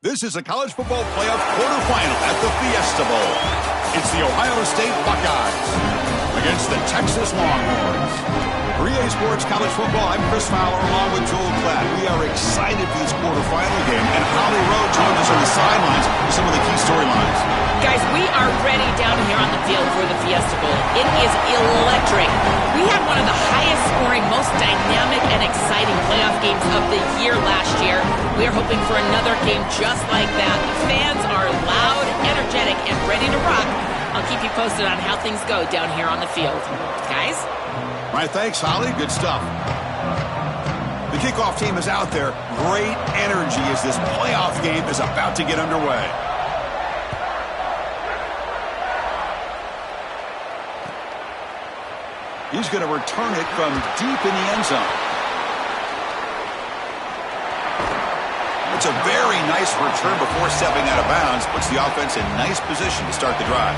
This is a college football playoff quarterfinal at the Fiesta Bowl. It's the Ohio State Buckeyes against the Texas Longhorns. For EA Sports College Football, I'm Chris Fowler along with Joel Klatt. We are excited for this quarterfinal game, and Holly Rowe joins us on the sidelines with some of the key storylines. Guys, we are ready down here on the field for the Fiesta Bowl. It is electric. We had one of the highest scoring, most dynamic and exciting playoff games of the year last year. We are hoping for another game just like that. The fans are loud, energetic, and ready to rock. I'll keep you posted on how things go down here on the field. Guys? All right, thanks, Holly. Good stuff. The kickoff team is out there. Great energy as this playoff game is about to get underway. He's going to return it from deep in the end zone. It's a very nice return before stepping out of bounds. Puts the offense in nice position to start the drive.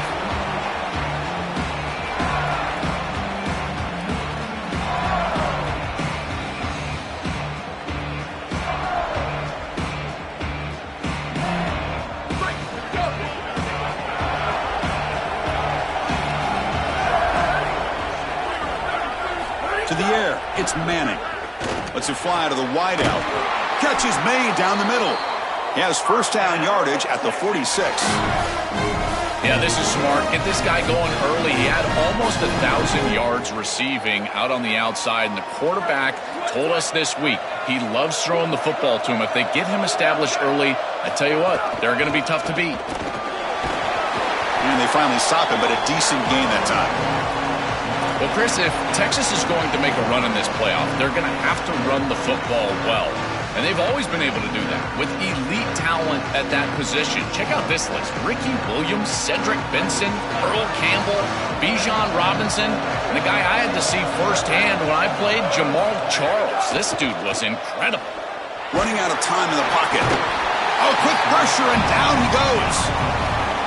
To the air, it's Manning. Lets it fly to the wideout. Catch is made down the middle. He has first down yardage at the 46. Yeah, this is smart. Get this guy going early. He had almost 1,000 yards receiving out on the outside, and the quarterback told us this week he loves throwing the football to him. If they get him established early, I tell you what, they're going to be tough to beat. And they finally stop him, but a decent gain that time. Well, Chris, if Texas is going to make a run in this playoff, they're going to have to run the football well. And they've always been able to do that with elite talent at that position. Check out this list. Ricky Williams, Cedric Benson, Earl Campbell, Bijan Robinson, and the guy I had to see firsthand when I played, Jamal Charles. This dude was incredible. Running out of time in the pocket. Oh, quick pressure, and down he goes.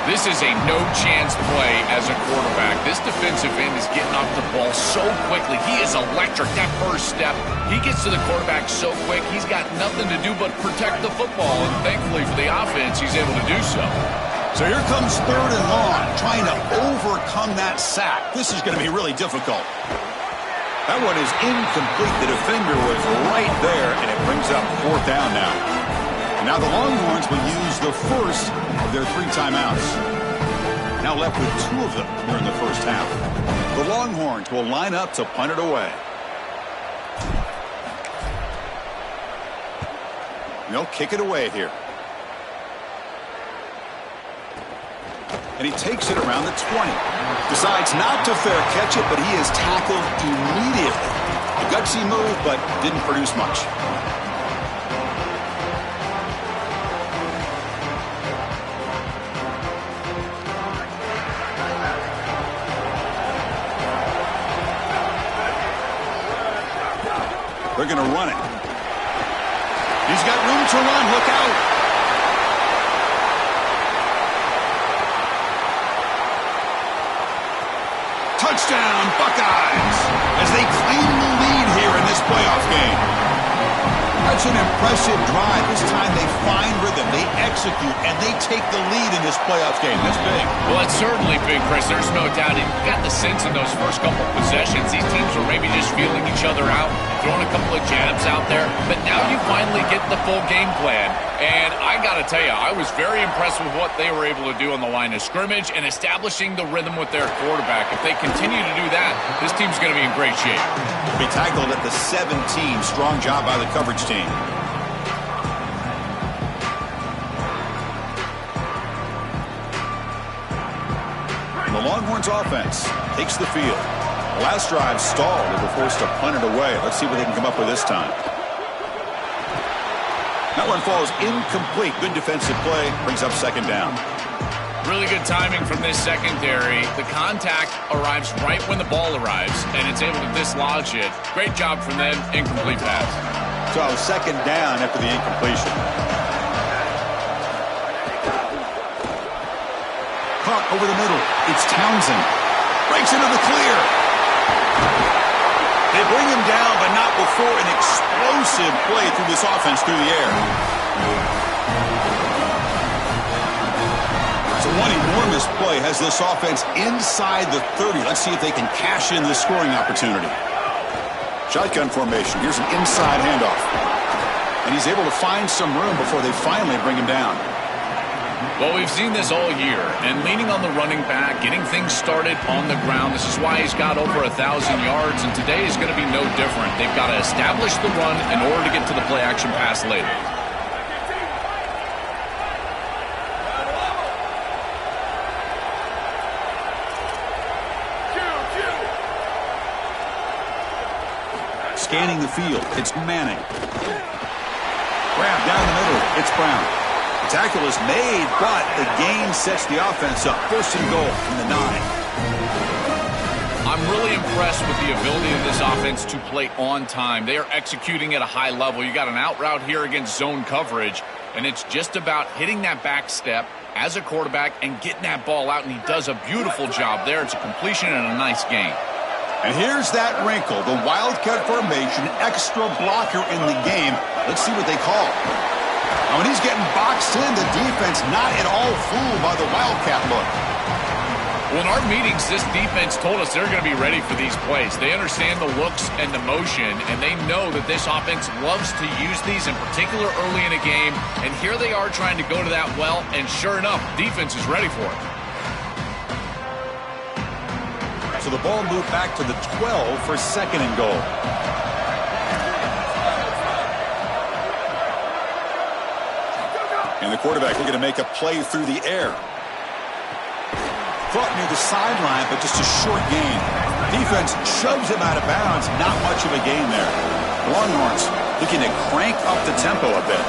This is a no-chance play as a quarterback. This defensive end is getting off the ball so quickly. He is electric. That first step, he gets to the quarterback so quick, he's got nothing to do but protect the football. And thankfully for the offense, he's able to do so. So here comes third and long, trying to overcome that sack. This is going to be really difficult. That one is incomplete. The defender was right there, and it brings up fourth down now. Now the Longhorns will use the first of their 3 timeouts. Now left with 2 of them here in the first half. The Longhorns will line up to punt it away. They'll kick it away here. and he takes it around the 20. Decides not to fair catch it, but he is tackled immediately. A gutsy move, but didn't produce much. They're going to run it. He's got room to run. Look out. Touchdown, Buckeyes, as they claim the lead here in this playoff game. That's an impressive drive. This time they find rhythm, they execute, and they take the lead in this playoff game. That's big. Well, that's certainly big, Chris. There's no doubt. You got the sense in those first couple of possessions, these teams were maybe just feeling each other out, throwing a couple of jabs out there. But now you finally get the full game plan. And I got to tell you, I was very impressed with what they were able to do on the line of scrimmage and establishing the rhythm with their quarterback. If they continue to do that, this team's going to be in great shape. Be tackled at the 17. Strong job by the coverage team. And the Longhorns offense takes the field. The last drive stalled. They were forced to punt it away. Let's see what they can come up with this time. That one falls incomplete. Good defensive play. Brings up second down. Really good timing from this secondary. The contact arrives right when the ball arrives, and it's able to dislodge it. Great job from them. Incomplete pass. So second down after the incompletion. Caught over the middle. It's Townsend. Breaks into the clear. They bring him down, but not before an explosive play through this offense through the air. So one enormous play has this offense inside the 30. Let's see if they can cash in this scoring opportunity. Shotgun formation. Here's an inside handoff. And he's able to find some room before they finally bring him down. Well, we've seen this all year, and leaning on the running back, getting things started on the ground. This is why he's got over 1,000 yards, and today is going to be no different. They've got to establish the run in order to get to the play-action pass later. Scanning the field, it's Manning. Grab down the middle, it's Brown. The tackle is made, but the gain sets the offense up. First and goal from the 9. I'm really impressed with the ability of this offense to play on time. They are executing at a high level. You got an out route here against zone coverage, and it's just about hitting that back step as a quarterback and getting that ball out, and he does a beautiful job there. It's a completion and a nice gain. And here's that wrinkle, the Wildcat formation, extra blocker in the game. Let's see what they call. Now, when he's getting boxed in, the defense not at all fooled by the Wildcat look. Well, in our meetings, this defense told us they're going to be ready for these plays. They understand the looks and the motion, and they know that this offense loves to use these, in particular early in a game. And here they are trying to go to that well, and sure enough, defense is ready for it. So the ball moved back to the 12 for second and goal. And the quarterback looking to make a play through the air. Caught near the sideline, but just a short gain. Defense shoves him out of bounds. Not much of a gain there. Longhorns looking to crank up the tempo a bit.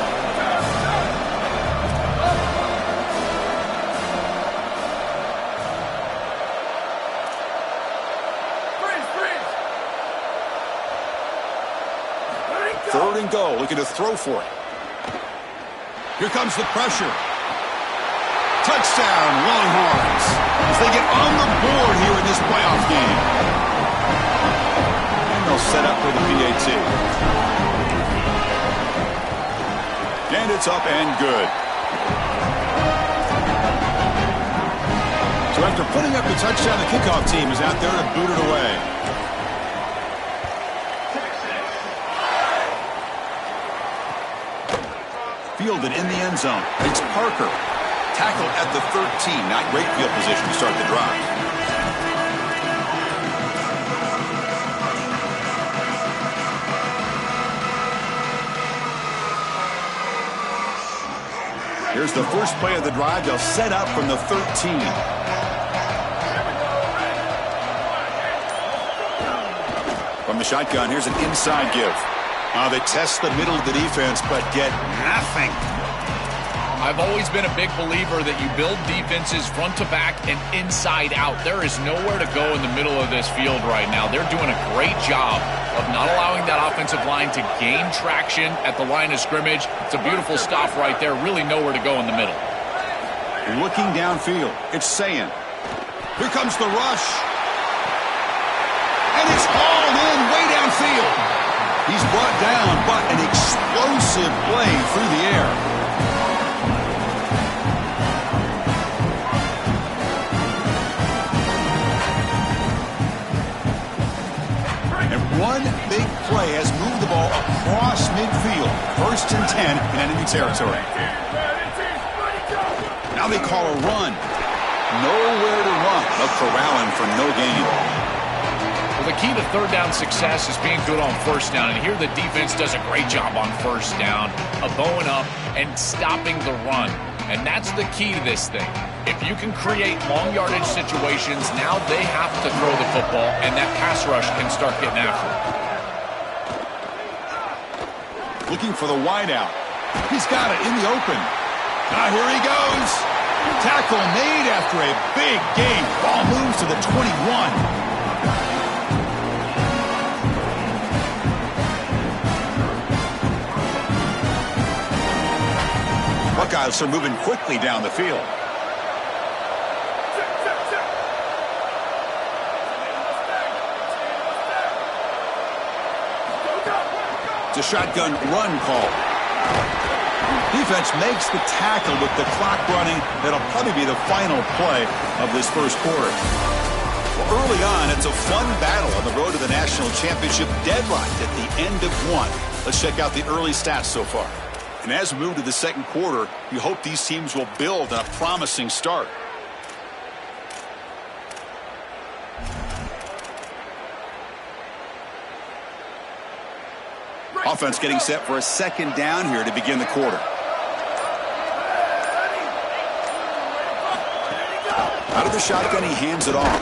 Third and goal, looking to throw for it. Here comes the pressure. Touchdown, Longhorns, as they get on the board here in this playoff game. And they'll set up for the PAT. And it's up and good. So after putting up the touchdown, the kickoff team is out there to boot it away. Fielded in the end zone. It's Parker. Tackled at the 13. Not great field position to start the drive. Here's the first play of the drive. They'll set up from the 13. From the shotgun, here's an inside give. They test the middle of the defense, but get nothing. I've always been a big believer that you build defenses front to back and inside out. There is nowhere to go in the middle of this field right now. They're doing a great job of not allowing that offensive line to gain traction at the line of scrimmage. It's a beautiful stop right there. Really nowhere to go in the middle. Looking downfield, it's Sayan. Here comes the rush. And it's hauled in way downfield. He's brought down, but an explosive play through the air. One big play has moved the ball across midfield. 1st and 10 in enemy territory. Now they call a run. Nowhere to run. They'll corral him for no gain. Well, the key to third down success is being good on first down. And here the defense does a great job on first down of bowing up and stopping the run. And that's the key to this thing. If you can create long yardage situations, now they have to throw the football, and that pass rush can start getting after it. Looking for the wideout. He's got it in the open. Here he goes. Tackle made after a big gain. Ball moves to the 21. Buckeyes are moving quickly down the field. It's a shotgun run call. Defense makes the tackle with the clock running. That'll probably be the final play of this first quarter. Well, early on, it's a fun battle on the road to the national championship, deadlocked at the end of one. Let's check out the early stats so far. And as we move to the second quarter, you hope these teams will build on a promising start. Offense getting set for a second down here to begin the quarter. Out of the shotgun, he hands it off.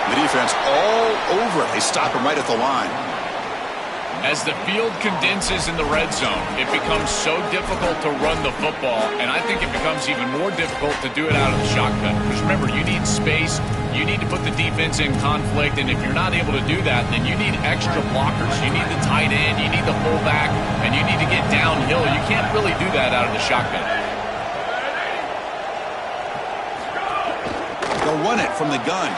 The defense all over it. They stop him right at the line. As the field condenses in the red zone, it becomes so difficult to run the football, and I think it becomes even more difficult to do it out of the shotgun. Because remember, you need space, you need to put the defense in conflict, and if you're not able to do that, then you need extra blockers. You need the tight end, you need the fullback, and you need to get downhill. You can't really do that out of the shotgun. They'll run it from the gun.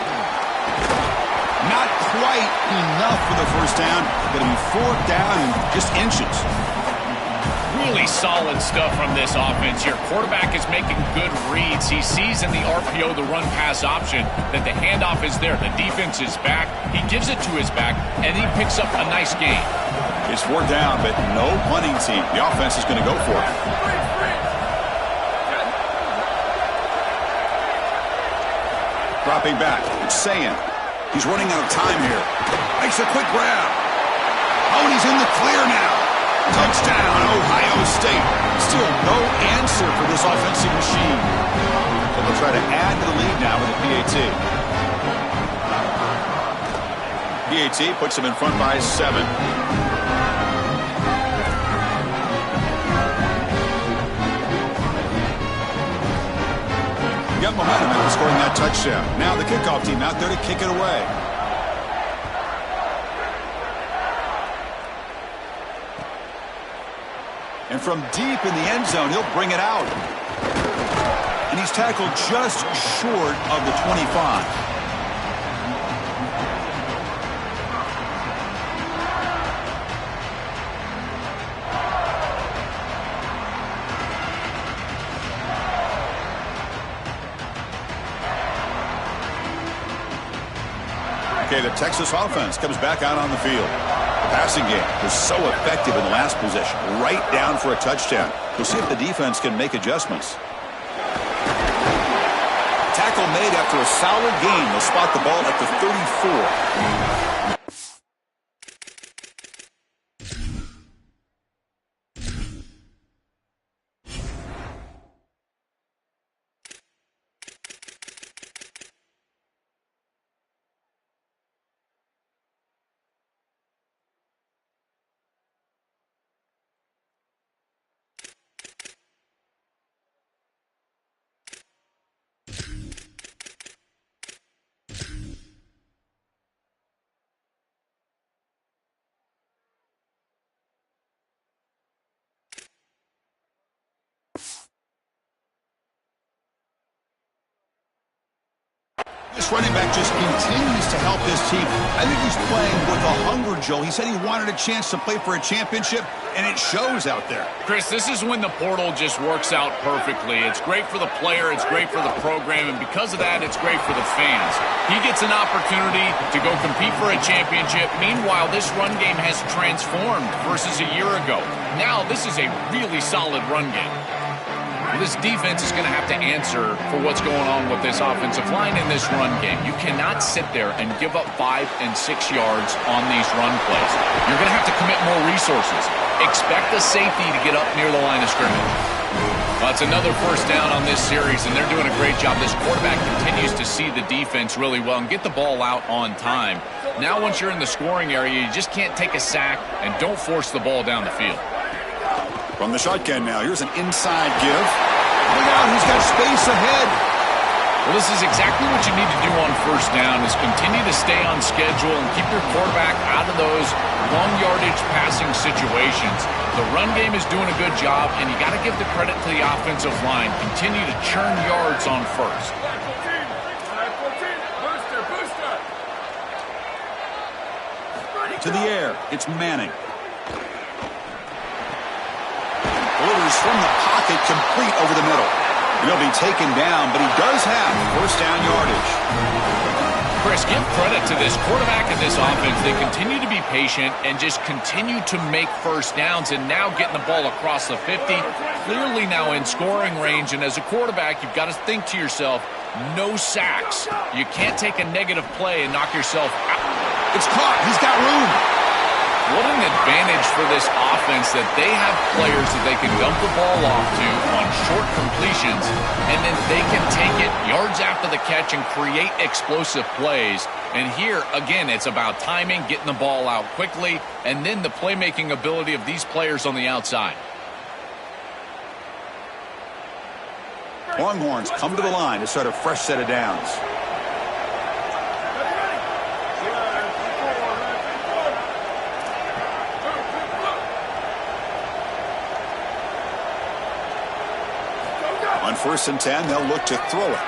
Not quite enough for the first down. Going to be 4th down in just inches. Really solid stuff from this offense here. Quarterback is making good reads. He sees in the RPO, the run-pass option, that the handoff is there. The defense is back. He gives it to his back, and he picks up a nice gain. It's 4th down, but no punting team. The offense is going to go for it. Dropping back. It's Sayan. He's running out of time here. Makes a quick grab. Oh, and he's in the clear now. Touchdown, Ohio State. Still no answer for this offensive machine. So they'll try to add to the lead now with a PAT. PAT puts them in front by 7. Got momentum after scoring that touchdown. Now the kickoff team out there to kick it away. And from deep in the end zone, he'll bring it out. And he's tackled just short of the 25. Okay, the Texas offense comes back out on the field. The passing game was so effective in the last possession, right down for a touchdown. We'll see if the defense can make adjustments. Tackle made after a solid gain. They'll spot the ball at the 34. This running back just continues to help this team. I think he's playing with a hunger, Joe. He said he wanted a chance to play for a championship, and it shows out there. Chris, this is when the portal just works out perfectly. It's great for the player, it's great for the program, and because of that, it's great for the fans. He gets an opportunity to go compete for a championship. Meanwhile, this run game has transformed versus a year ago. Now, this is a really solid run game. This defense is going to have to answer for what's going on with this offensive line in this run game. You cannot sit there and give up 5 and 6 yards on these run plays. You're going to have to commit more resources. Expect the safety to get up near the line of scrimmage. Well, it's another first down on this series, and they're doing a great job. This quarterback continues to see the defense really well and get the ball out on time. Now, once you're in the scoring area, you just can't take a sack and don't force the ball down the field. From the shotgun now, here's an inside give. Look out, he's got space ahead. Well, this is exactly what you need to do on first down is continue to stay on schedule and keep your quarterback out of those long yardage passing situations. The run game is doing a good job, and you got to give the credit to the offensive line. Continue to churn yards on first. To the air, it's Manning. Delivers from the pocket, complete over the middle. And he'll be taken down, but he does have first down yardage. Chris, give credit to this quarterback and this offense. They continue to be patient and just continue to make first downs, and now getting the ball across the 50, clearly now in scoring range. And as a quarterback, you've got to think to yourself, no sacks. You can't take a negative play and knock yourself out. It's caught. He's got room. What an advantage for this offense that they have players that they can dump the ball off to on short completions, and then they can take it yards after the catch and create explosive plays. And here, again, it's about timing, getting the ball out quickly, and then the playmaking ability of these players on the outside. Longhorns come to the line to start a fresh set of downs. On 1st and 10, they'll look to throw it.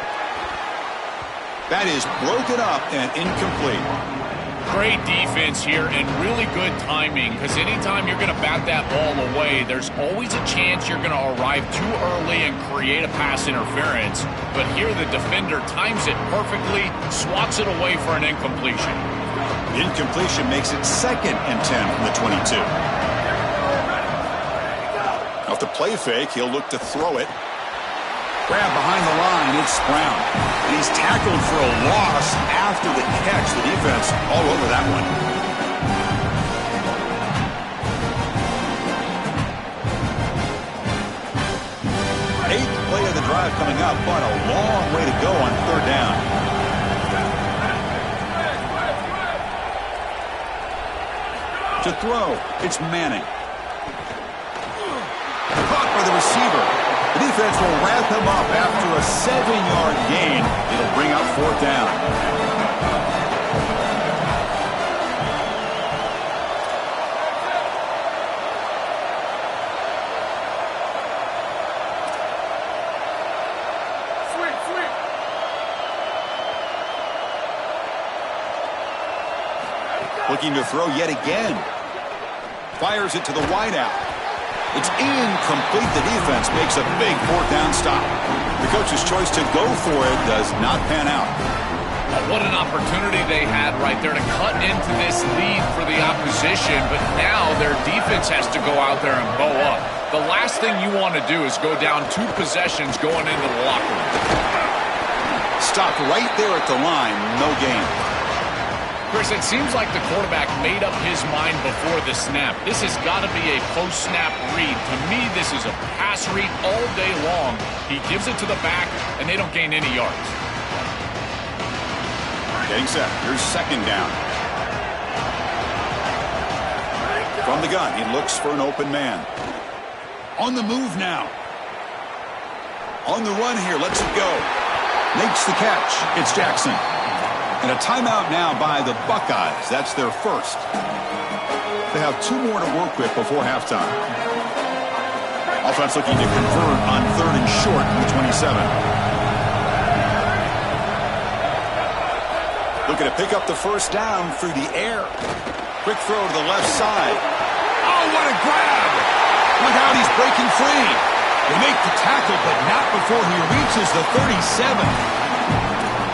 That is broken up and incomplete. Great defense here and really good timing, because anytime you're going to bat that ball away, there's always a chance you're going to arrive too early and create a pass interference. But here the defender times it perfectly, swats it away for an incompletion. The incompletion makes it 2nd and 10 from the 22. Off the play fake, he'll look to throw it. Grab behind the line, it's Brown. And he's tackled for a loss after the catch. The defense all over that one. Eighth play of the drive coming up, but a long way to go on 3rd down. To throw, it's Manning. Caught by the receiver. The defense will wrap him up after a 7-yard gain. It'll bring up 4th down. Sweep. Looking to throw yet again. Fires it to the wideout. It's incomplete. The defense makes a big 4th down stop. The coach's choice to go for it does not pan out. What an opportunity they had right there to cut into this lead for the opposition, but now their defense has to go out there and bow up. The last thing you want to do is go down 2 possessions going into the locker room. Stopped right there at the line, no gain. Chris, it seems like the quarterback made up his mind before the snap. This has got to be a post-snap read. To me, this is a pass read all day long. He gives it to the back, and they don't gain any yards. Getting set. Here's 2nd down. From the gun, he looks for an open man. On the move now. On the run here, lets it go. Makes the catch. It's Jackson. And a timeout now by the Buckeyes. That's their first. They have 2 more to work with before halftime. Offense looking to convert on 3rd and short from the 27. Looking to pick up the first down through the air. Quick throw to the left side. Oh, what a grab! Look out, he's breaking free. They make the tackle, but not before he reaches the 37.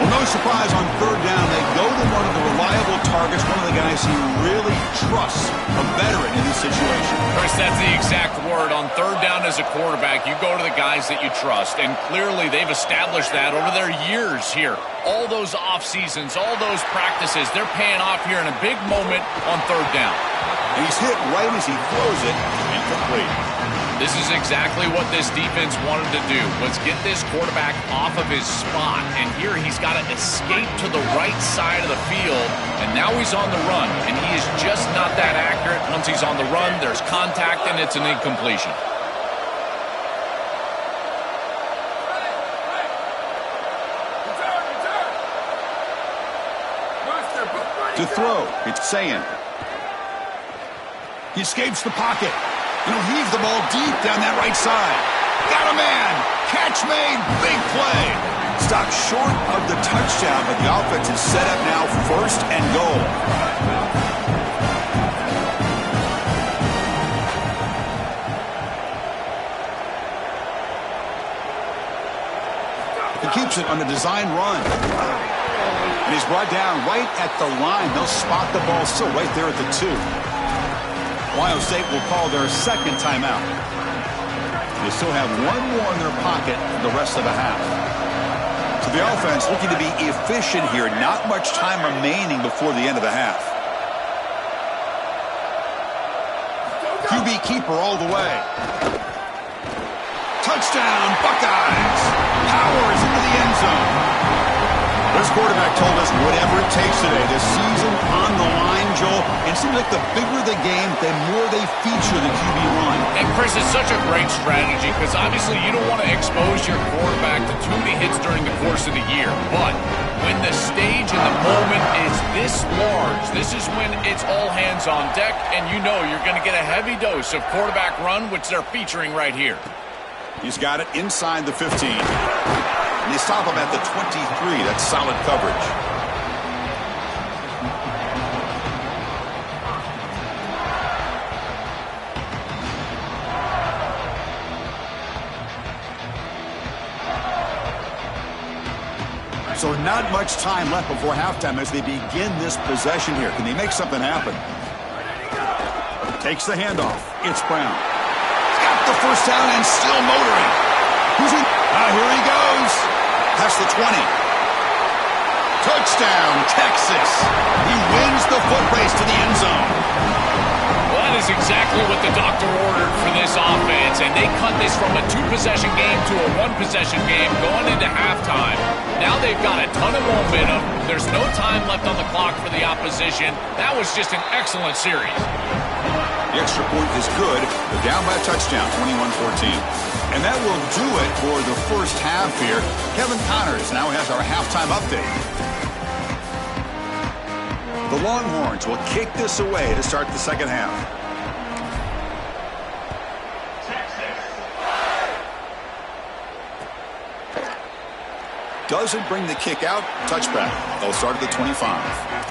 Well, no surprise on third down. They go to one of the reliable targets, one of the guys he really trusts, a veteran in this situation. Chris, that's the exact word. On third down as a quarterback, you go to the guys that you trust, and clearly they've established that over their years here. All those off seasons, all those practices, they're paying off here in a big moment on third down. And he's hit right as he throws it, incomplete. This is exactly what this defense wanted to do, was get this quarterback off of his spot. And here he's got to escape to the right side of the field, and now he's on the run. And he is just not that accurate. Once he's on the run, there's contact, and it's an incompletion. To throw, it's Sayan. He escapes the pocket. And he'll heave the ball deep down that right side. Got a man. Catch made. Big play. Stopped short of the touchdown, but the offense is set up now first and goal. He keeps it on a design run. And he's brought down right at the line. They'll spot the ball still right there at the 2. Ohio State will call their second timeout. They still have one more in their pocket for the rest of the half. So the offense looking to be efficient here. Not much time remaining before the end of the half. QB keeper all the way. Touchdown, Buckeyes. Powers into the end zone. This quarterback told us whatever it takes today. This season on the line, Joel. It seems like the bigger the game, the more they feature the QB run. And Chris, it's such a great strategy because obviously you don't want to expose your quarterback to too many hits during the course of the year. But when the stage and the moment is this large, this is when it's all hands on deck, and you know you're going to get a heavy dose of quarterback run, which they're featuring right here. He's got it inside the 15. And they stop him at the 23. That's solid coverage. So not much time left before halftime as they begin this possession here. Can they make something happen? Takes the handoff. It's Brown. He's got the first down and still motoring. Who's in? Here he goes. Past the 20. Touchdown, Texas. He wins the foot race to the end zone. Well, that is exactly what the doctor ordered for this offense, and they cut this from a 2-possession game to a 1-possession game going into halftime. Now they've got a ton of momentum. There's no time left on the clock for the opposition. That was just an excellent series. The extra point is good. They're down by a touchdown, 21-14. And that will do it for the first half here. Kevin Connors now has our halftime update. The Longhorns will kick this away to start the second half. Doesn't bring the kick out. Touchback. They'll start at the 25.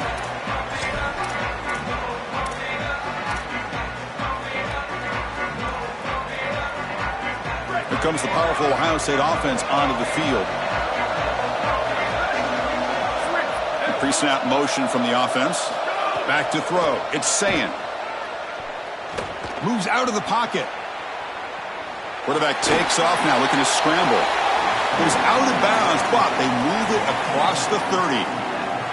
Here comes the powerful Ohio State offense onto the field. Pre-snap motion from the offense. Back to throw. It's Sayan. Moves out of the pocket. Quarterback takes off now, looking to scramble. Goes out of bounds, but they move it across the 30.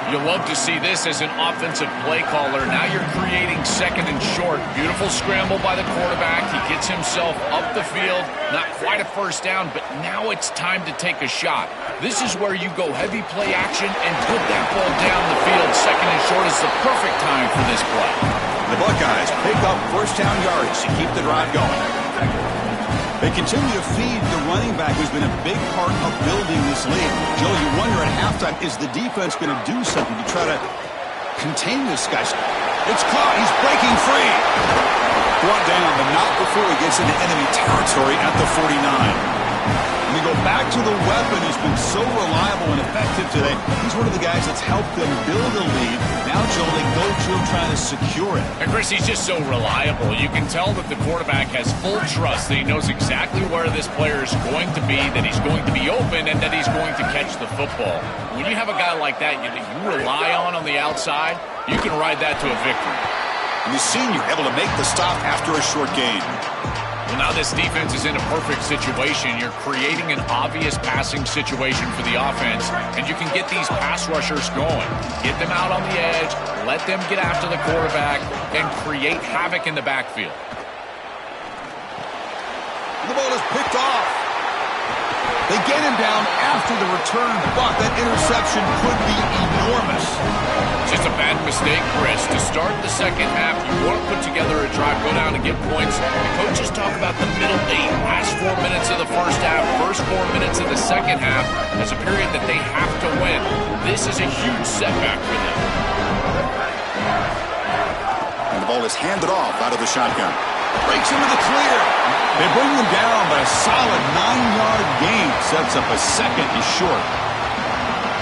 You love to see this as an offensive play caller. Now you're creating second and short. Beautiful scramble by the quarterback. He gets himself up the field. Not quite a first down, but now it's time to take a shot. This is where you go heavy play action and put that ball down the field. Second and short is the perfect time for this play. The Buckeyes pick up first down yards to keep the drive going. They continue to feed the running back who's been a big part of building this lead. Joe, you wonder at halftime, is the defense going to do something to try to contain this guy? It's caught. He's breaking free. Brought down, but not before he gets into enemy territory at the 49. We go back to the weapon who's been so reliable and effective today. He's one of the guys that's helped them build a lead. Now, Joe, they go to him trying to secure it. And Chris, he's just so reliable. You can tell that the quarterback has full trust that he knows exactly where this player is going to be, that he's going to be open, and that he's going to catch the football. When you have a guy like that you rely on the outside, you can ride that to a victory. And the senior able to make the stop after a short gain. Well, now this defense is in a perfect situation. You're creating an obvious passing situation for the offense, and you can get these pass rushers going. Get them out on the edge, let them get after the quarterback, and create havoc in the backfield. The ball is picked off. They get him down after the return, but that interception could be enormous. Just a bad mistake, Chris. To start the second half, you want to put together a drive, go down and get points. The coaches talk about the middle 8, last 4 minutes of the first half, first 4 minutes of the second half as a period that they have to win. This is a huge setback for them. And the ball is handed off out of the shotgun. Breaks into the clear. They bring him down, but a solid 9-yard gain sets up a second. He's short.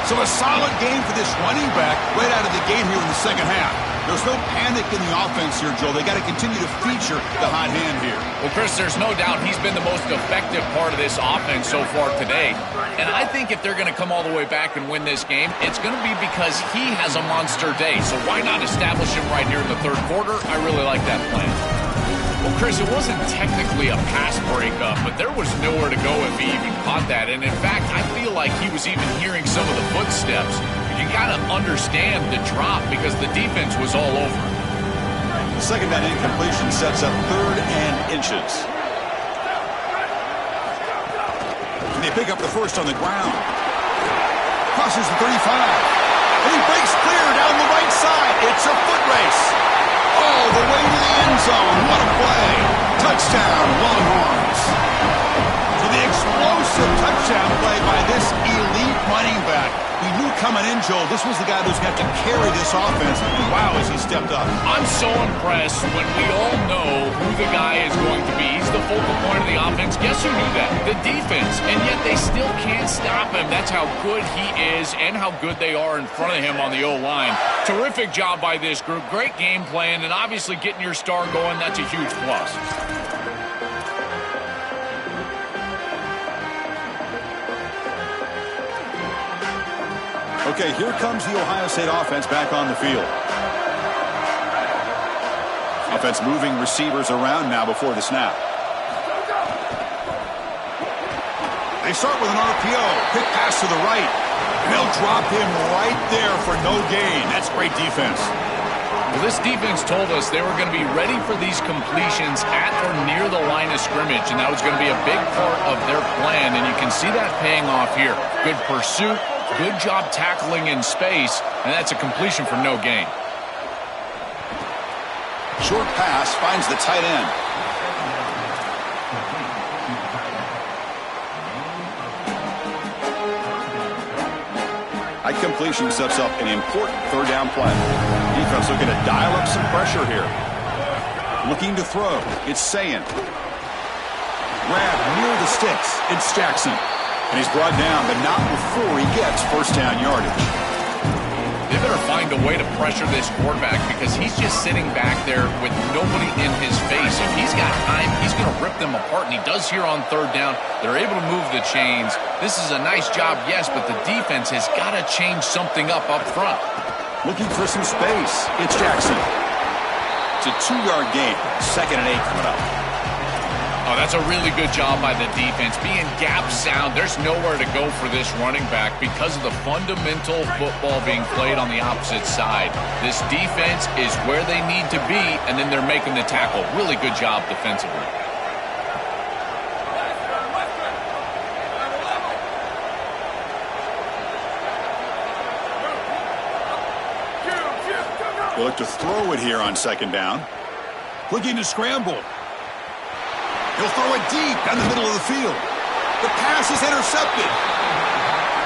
So a solid game for this running back right out of the gate here in the second half. There's no panic in the offense here, Joe. They got to continue to feature the hot hand here. Well, Chris, there's no doubt he's been the most effective part of this offense so far today. And I think if they're going to come all the way back and win this game, it's going to be because he has a monster day. So why not establish him right here in the third quarter? I really like that plan. Well, Chris, it wasn't technically a pass breakup, but there was nowhere to go if he even caught that. And in fact, I feel like he was even hearing some of the footsteps. You got to understand the drop because the defense was all over. The second down incompletion sets up 3rd and inches. And they pick up the first on the ground. Crosses the 35. And he breaks clear down the right side. It's a foot race. All the way to the end zone. What a play. Touchdown, Longhorns. So the explosive touchdown play by this elite running back. We knew coming in, Joel, this was the guy who's got to carry this offense. And wow, has he stepped up. I'm so impressed when we all know who the guy is going to be. He's the focal point of the offense. Guess who knew that? The defense. And yet they still can't stop him. That's how good he is and how good they are in front of him on the O-line. Terrific job by this group. Great game plan, and obviously getting your star going, that's a huge plus. Okay, here comes the Ohio State offense back on the field. Offense moving receivers around now before the snap. They start with an RPO. Quick pass to the right. And they'll drop him right there for no gain. That's great defense. Well, this defense told us they were going to be ready for these completions at or near the line of scrimmage, and that was going to be a big part of their plan, and you can see that paying off here. Good pursuit. Good job tackling in space, and that's a completion for no gain. Short pass finds the tight end. High completion sets up an important 3rd down play. Defense looking to dial up some pressure here. Looking to throw. It's Sayin. Grab near the sticks. It's Jackson. And he's brought down, but not before he gets first down yardage. They better find a way to pressure this quarterback because he's just sitting back there with nobody in his face. If he's got time, he's going to rip them apart, and he does here on 3rd down. They're able to move the chains. This is a nice job, yes, but the defense has got to change something up front. Looking for some space. It's Jackson. It's a 2-yard gain. 2nd and 8 coming up. Oh, that's a really good job by the defense. Being gap sound, there's nowhere to go for this running back because of the fundamental football being played on the opposite side. This defense is where they need to be, and then they're making the tackle. Really good job defensively. They look to throw it here on 2nd down. Looking to scramble. He'll throw it deep down the middle of the field. The pass is intercepted.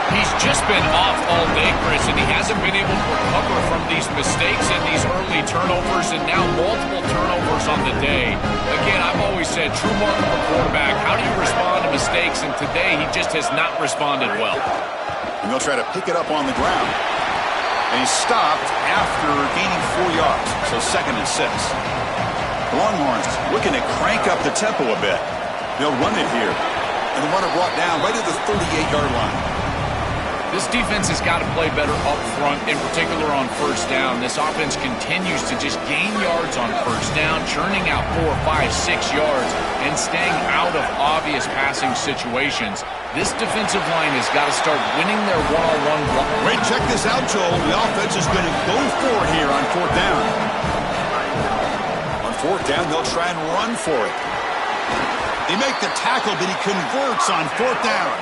He's just been off all day, Chris, and he hasn't been able to recover from these mistakes and these early turnovers, and now multiple turnovers on the day. Again, I've always said, true mark of a quarterback, how do you respond to mistakes? And today, he just has not responded well. And they'll try to pick it up on the ground. And he's stopped after gaining 4 yards, so 2nd and 6. The Longhorns looking to crank up the tempo a bit. They'll run it here. And the runner brought down right at the 38-yard line. This defense has got to play better up front, in particular on 1st down. This offense continues to just gain yards on 1st down, churning out 4, 5, 6 yards, and staying out of obvious passing situations. This defensive line has got to start winning their one-on-one block. Wait, check this out, Joel. The offense is going to go for it here on 4th down. On 4th down, they'll try and run for it. They make the tackle, but he converts on 4th down.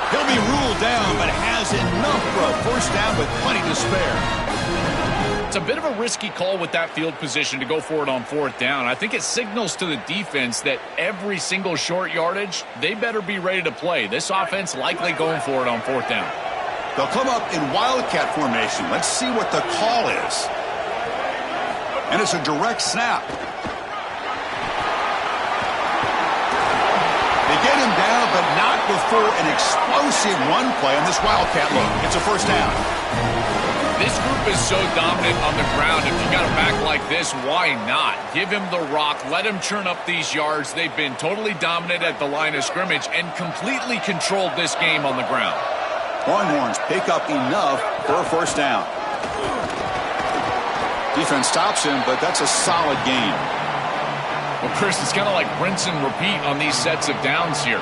He'll be ruled down, but has enough for a 1st down with plenty to spare. It's a bit of a risky call with that field position to go for it on 4th down. I think it signals to the defense that every single short yardage, they better be ready to play. This offense likely going for it on 4th down. They'll come up in wildcat formation. Let's see what the call is. And it's a direct snap. They get him down, but not before an explosive run play on this wildcat look. It's a 1st down. This group is so dominant on the ground. If you got a back like this, why not? Give him the rock. Let him churn up these yards. They've been totally dominant at the line of scrimmage and completely controlled this game on the ground. Longhorns pick up enough for a 1st down. Defense stops him, but that's a solid gain. Well, Chris, it's kind of like rinse and repeat on these sets of downs here.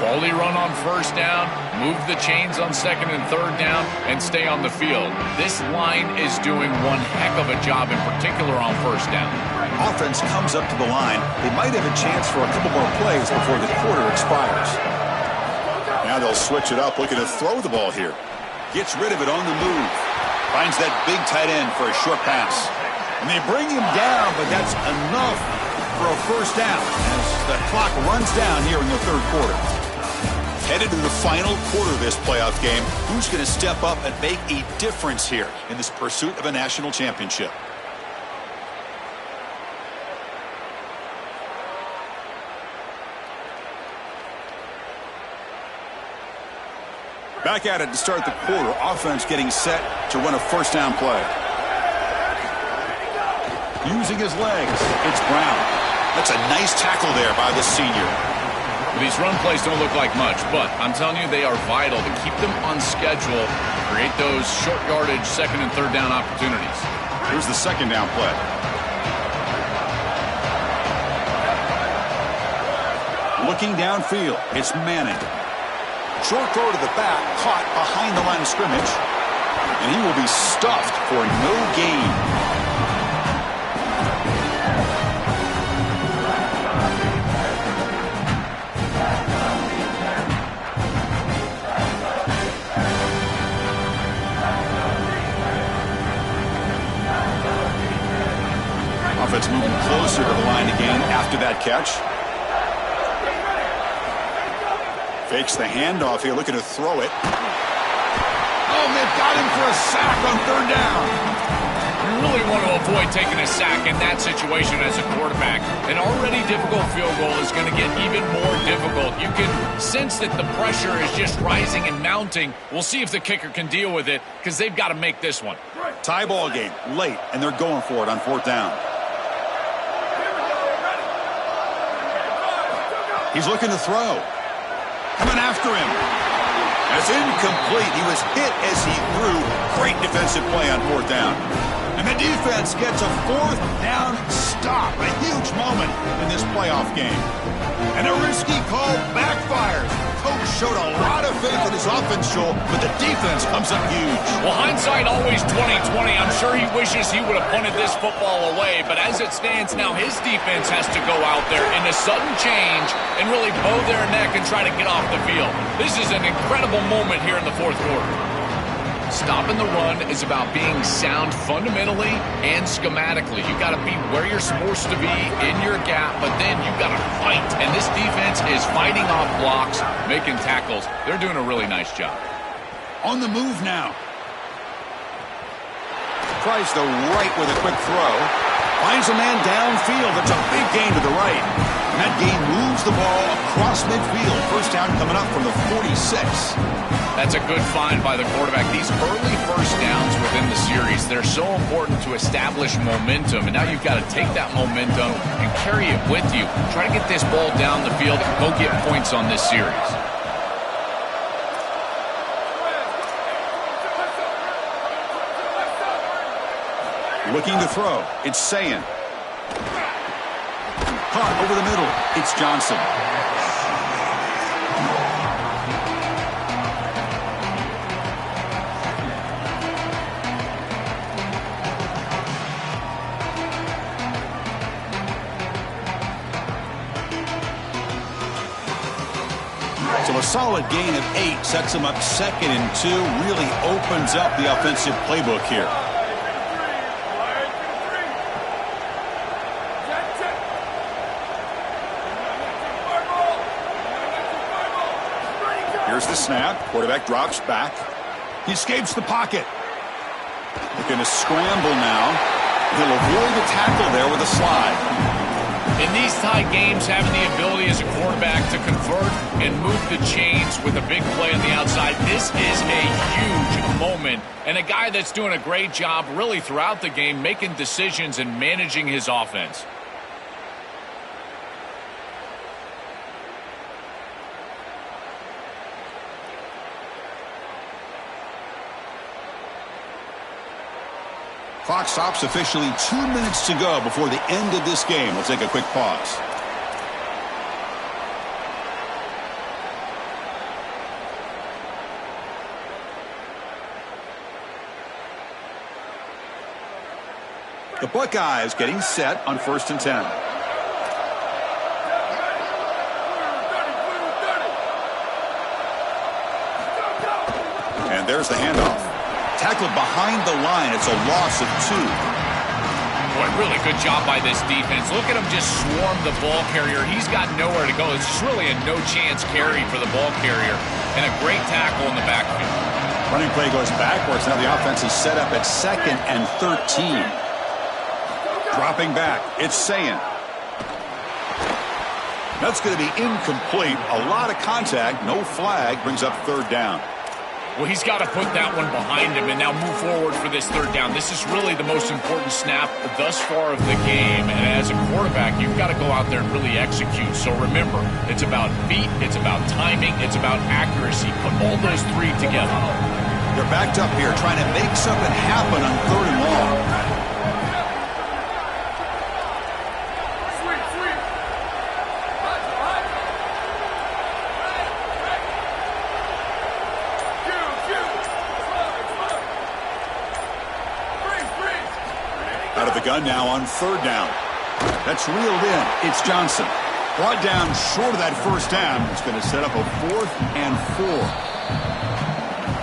Quality run on 1st down, move the chains on 2nd and 3rd down, and stay on the field. This line is doing one heck of a job, in particular on 1st down. Offense comes up to the line. They might have a chance for a couple more plays before the quarter expires. Now they'll switch it up, looking to throw the ball here. Gets rid of it on the move. Finds that big tight end for a short pass. And they bring him down, but that's enough for a 1st down as the clock runs down here in the 3rd quarter. Headed to the final quarter of this playoff game, who's going to step up and make a difference here in this pursuit of a national championship? Back at it to start the quarter. Offense getting set to run a 1st down play. Using his legs, it's Brown. That's a nice tackle there by the senior. These run plays don't look like much, but I'm telling you, they are vital to keep them on schedule, create those short yardage 2nd and 3rd down opportunities. Here's the 2nd down play. Looking downfield, it's Manning. Short throw to the back, caught behind the line of scrimmage, and he will be stuffed for no gain. Offense moving closer to the line again after that catch. Fakes the handoff here, looking to throw it. Oh, they've got him for a sack on 3rd down. You really want to avoid taking a sack in that situation as a quarterback. An already difficult field goal is going to get even more difficult. You can sense that the pressure is just rising and mounting. We'll see if the kicker can deal with it because they've got to make this one. Tie ball game, late, and they're going for it on 4th down. He's looking to throw. Coming after him. And it's incomplete. He was hit as he threw. Great defensive play on 4th down. And the defense gets a 4th down stop. A huge moment in this playoff game. And a risky call backfires. Coach showed a lot of faith in his offense, Joel, but the defense comes up huge. Well, hindsight always 20/20. I'm sure he wishes he would have punted this football away, but as it stands now, his defense has to go out there in a sudden change and really bow their neck and try to get off the field. This is an incredible moment here in the 4th quarter. Stopping the run is about being sound fundamentally and schematically. You got to be where you're supposed to be in your gap, but then you got to fight. And this defense is fighting off blocks, making tackles. They're doing a really nice job. On the move now. Tries the right with a quick throw. Finds a man downfield. That's a big gain to the right. And that gain moves the ball across midfield. First down coming up from the 46. That's a good find by the quarterback. These early first downs within the series, they're so important to establish momentum. And now you've got to take that momentum and carry it with you. Try to get this ball down the field and go get points on this series. Looking to throw. It's Sayin. Caught over the middle. It's Johnson. So a solid gain of 8 sets him up 2nd and 2. Really opens up the offensive playbook here. Here's the snap. Quarterback drops back. He escapes the pocket. Looking to scramble now. He'll avoid the tackle there with a slide. In these tight games, having the ability as a quarterback to convert and move the chains with a big play on the outside, this is a huge moment. And a guy that's doing a great job really throughout the game, making decisions and managing his offense. Clock stops officially 2 minutes to go before the end of this game. We'll take a quick pause. The Buckeyes getting set on 1st and 10. And there's the handoff. Tackled behind the line. It's a loss of 2. Boy, really good job by this defense. Look at him just swarm the ball carrier. He's got nowhere to go. It's just really a no-chance carry for the ball carrier. And a great tackle in the backfield. Running play goes backwards. Now the offense is set up at 2nd and 13. Dropping back. It's Sayin. That's going to be incomplete. A lot of contact. No flag. Brings up 3rd down. Well, he's got to put that one behind him and now move forward for this 3rd down. This is really the most important snap thus far of the game. And as a quarterback, you've got to go out there and really execute. So remember, it's about feet, it's about timing, it's about accuracy. Put all those 3 together. They're backed up here trying to make something happen on 3rd and long. Out of the gun now on 3rd down. That's reeled in. It's Johnson. Brought down short of that 1st down. It's going to set up a 4th and 4.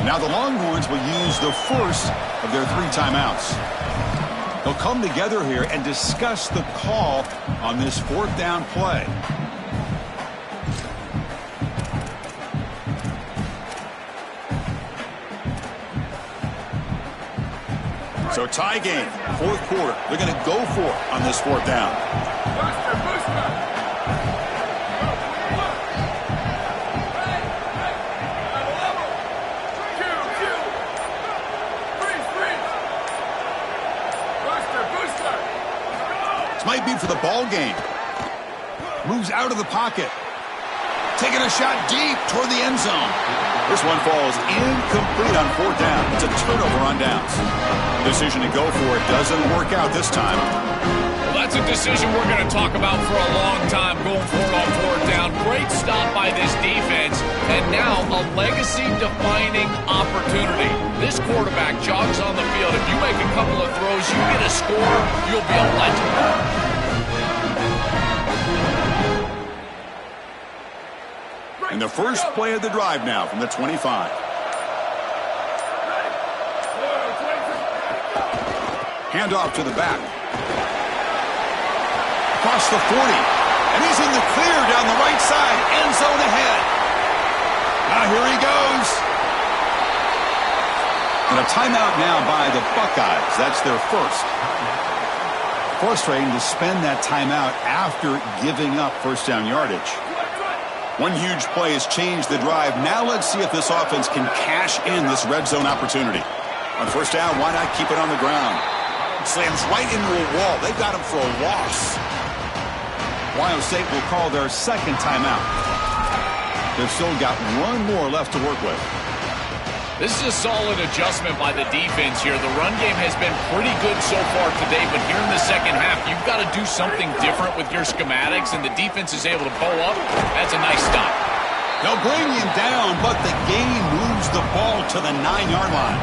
Now the Longhorns will use the first of their 3 timeouts. They'll come together here and discuss the call on this 4th down play. So tie game, 4th quarter. They're going to go for it on this 4th down. This might be for the ball game. Moves out of the pocket. Taking a shot deep toward the end zone. This one falls incomplete on 4th down. It's a turnover on downs. Decision to go for it doesn't work out this time. Well, that's a decision we're going to talk about for a long time, going for it on 4th down. Great stop by this defense, and now a legacy-defining opportunity. This quarterback jogs on the field. If you make a couple of throws, you get a score, you'll be a legend. And the first play of the drive now from the 25. Handoff to the back. Across the 40. And he's in the clear down the right side. End zone ahead. Now here he goes. And a timeout now by the Buckeyes. That's their first. Frustrating to spend that timeout after giving up first down yardage. One huge play has changed the drive. Now let's see if this offense can cash in this red zone opportunity. On first down, why not keep it on the ground? Slams right into a wall. They got him for a loss. Ohio State will call their second timeout. They've still got one more left to work with. This is a solid adjustment by the defense here. The run game has been pretty good so far today, but here in the second half, you've got to do something different with your schematics, and the defense is able to bow up. That's a nice stop. They'll bring him down, but the game moves the ball to the 9-yard line.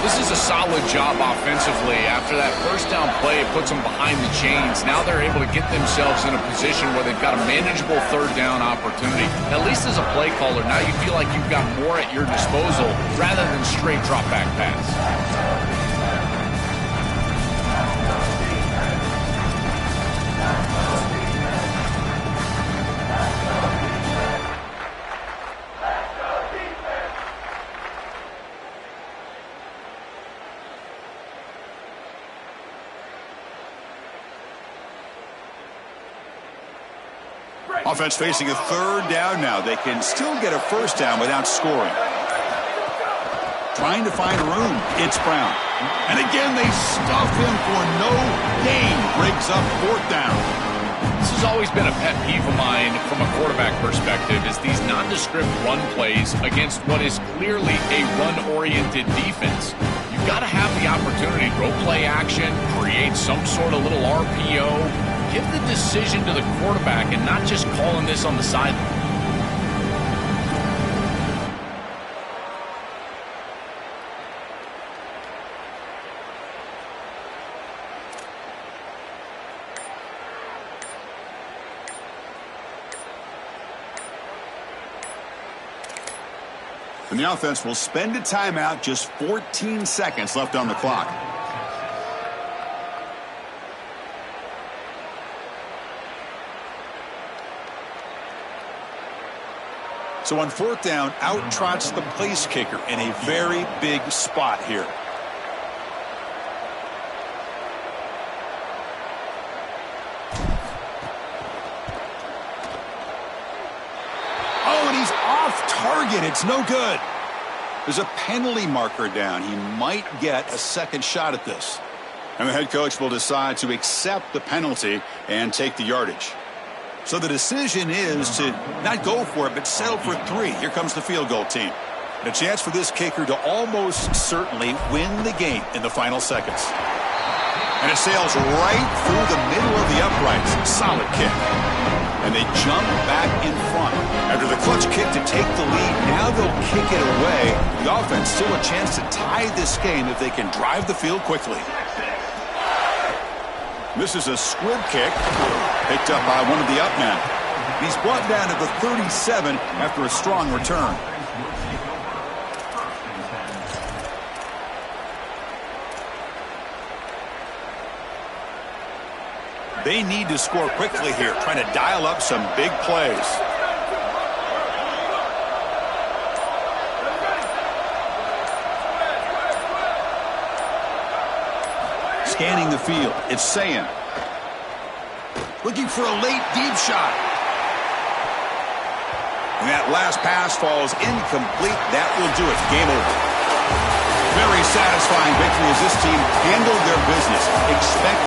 This is a solid job offensively. After that first down play, it puts them behind the chains. Now they're able to get themselves in a position where they've got a manageable third down opportunity. At least as a play caller, now you feel like you've got more at your disposal rather than straight drop back pass. Offense facing a third down now. They can still get a first down without scoring. Trying to find room. It's Brown. And again, they stuff him for no gain. Breaks up fourth down. This has always been a pet peeve of mine from a quarterback perspective, is these nondescript run plays against what is clearly a run-oriented defense. You've got to have the opportunity to go play action, create some sort of little RPO, give the decision to the quarterback and not just calling this on the sideline. And the offense will spend a timeout, just 14 seconds left on the clock. So on fourth down, out trots the place kicker in a very big spot here. Oh, and he's off target. It's no good. There's a penalty marker down. He might get a second shot at this. And the head coach will decide to accept the penalty and take the yardage. So the decision is to not go for it, but settle for 3. Here comes the field goal team. And a chance for this kicker to almost certainly win the game in the final seconds. And it sails right through the middle of the uprights. Solid kick. And they jump back in front. After the clutch kick to take the lead, now they'll kick it away. The offense still a chance to tie this game if they can drive the field quickly. This is a squib kick, picked up by one of the Antman. He's brought down to the 37 after a strong return. They need to score quickly here, trying to dial up some big plays. Scanning the field, it's Sayan. Looking for a late deep shot. And that last pass falls incomplete. That will do it. Game over. Very satisfying victory as this team handled their business. Expect